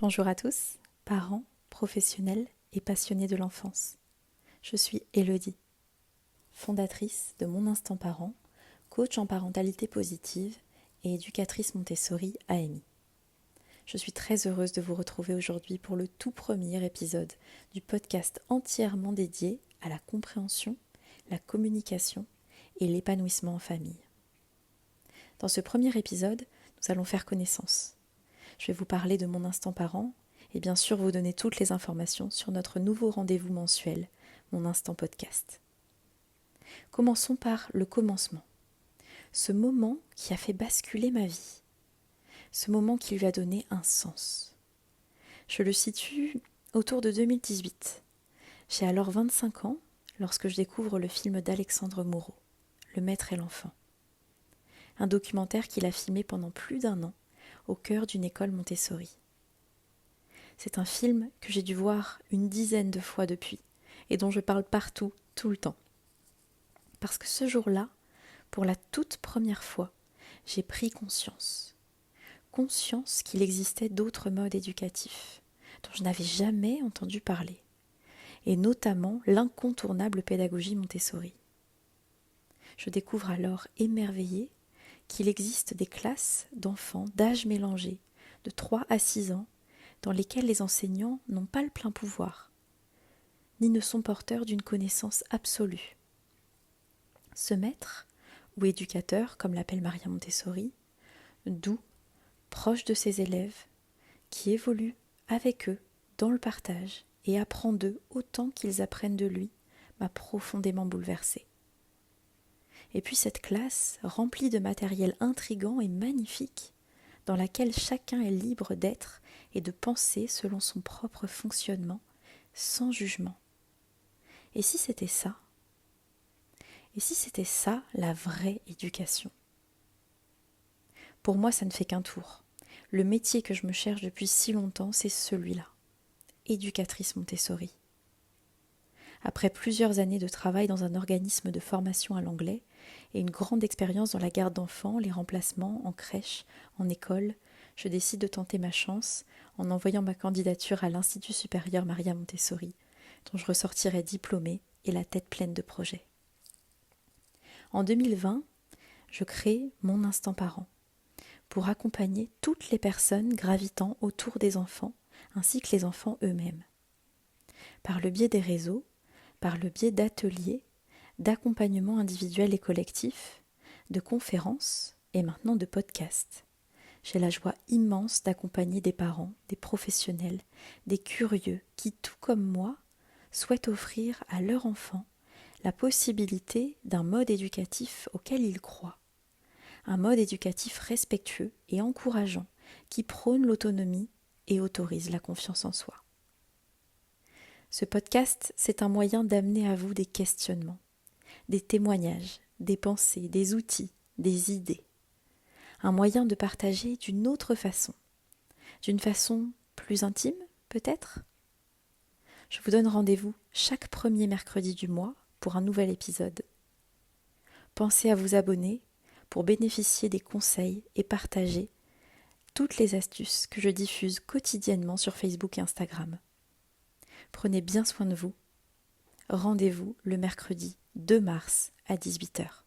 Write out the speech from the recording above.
Bonjour à tous, parents, professionnels et passionnés de l'enfance. Je suis Élodie, fondatrice de Mon Instant Parent, coach en parentalité positive et éducatrice Montessori AMI. Je suis très heureuse de vous retrouver aujourd'hui pour le tout premier épisode du podcast entièrement dédié à la compréhension, la communication et l'épanouissement en famille. Dans ce premier épisode, nous allons faire connaissance. Je vais vous parler de Mon Instant Parent et bien sûr vous donner toutes les informations sur notre nouveau rendez-vous mensuel, Mon Instant Podcast. Commençons par le commencement. Ce moment qui a fait basculer ma vie. Ce moment qui lui a donné un sens. Je le situe autour de 2018. J'ai alors 25 ans lorsque je découvre le film d'Alexandre Moreau, Le Maître et l'Enfant. Un documentaire qu'il a filmé pendant plus d'1 an au cœur d'une école Montessori. C'est un film que j'ai dû voir une dizaine de fois depuis et dont je parle partout, tout le temps. Parce que ce jour-là, pour la toute première fois, j'ai pris conscience qu'il existait d'autres modes éducatifs dont je n'avais jamais entendu parler, et notamment l'incontournable pédagogie Montessori. Je découvre alors émerveillée qu'il existe des classes d'enfants d'âge mélangé, de 3 à 6 ans, dans lesquelles les enseignants n'ont pas le plein pouvoir, ni ne sont porteurs d'une connaissance absolue. Ce maître, ou éducateur, comme l'appelle Maria Montessori, doux, proche de ses élèves, qui évolue avec eux dans le partage et apprend d'eux autant qu'ils apprennent de lui, m'a profondément bouleversée. Et puis cette classe, remplie de matériel intrigant et magnifique, dans laquelle chacun est libre d'être et de penser selon son propre fonctionnement, sans jugement. Et si c'était ça ? Et si c'était ça, la vraie éducation ? Pour moi, ça ne fait qu'un tour. Le métier que je me cherche depuis si longtemps, c'est celui-là. Éducatrice Montessori. Après plusieurs années de travail dans un organisme de formation à l'anglais et une grande expérience dans la garde d'enfants, les remplacements, en crèche, en école, je décide de tenter ma chance en envoyant ma candidature à l'Institut supérieur Maria Montessori, dont je ressortirai diplômée et la tête pleine de projets. En 2020, je crée Mon Instant Parent pour accompagner toutes les personnes gravitant autour des enfants, ainsi que les enfants eux-mêmes. Par le biais des réseaux, par le biais d'ateliers, d'accompagnement individuel et collectif, de conférences et maintenant de podcasts. J'ai la joie immense d'accompagner des parents, des professionnels, des curieux qui, tout comme moi, souhaitent offrir à leur enfant la possibilité d'un mode éducatif auquel ils croient. Un mode éducatif respectueux et encourageant qui prône l'autonomie et autorise la confiance en soi. Ce podcast, c'est un moyen d'amener à vous des questionnements, des témoignages, des pensées, des outils, des idées. Un moyen de partager d'une autre façon, d'une façon plus intime peut-être ? Je vous donne rendez-vous chaque premier mercredi du mois pour un nouvel épisode. Pensez à vous abonner pour bénéficier des conseils et partager toutes les astuces que je diffuse quotidiennement sur Facebook et Instagram. Prenez bien soin de vous. Rendez-vous le mercredi 2 mars à 18h.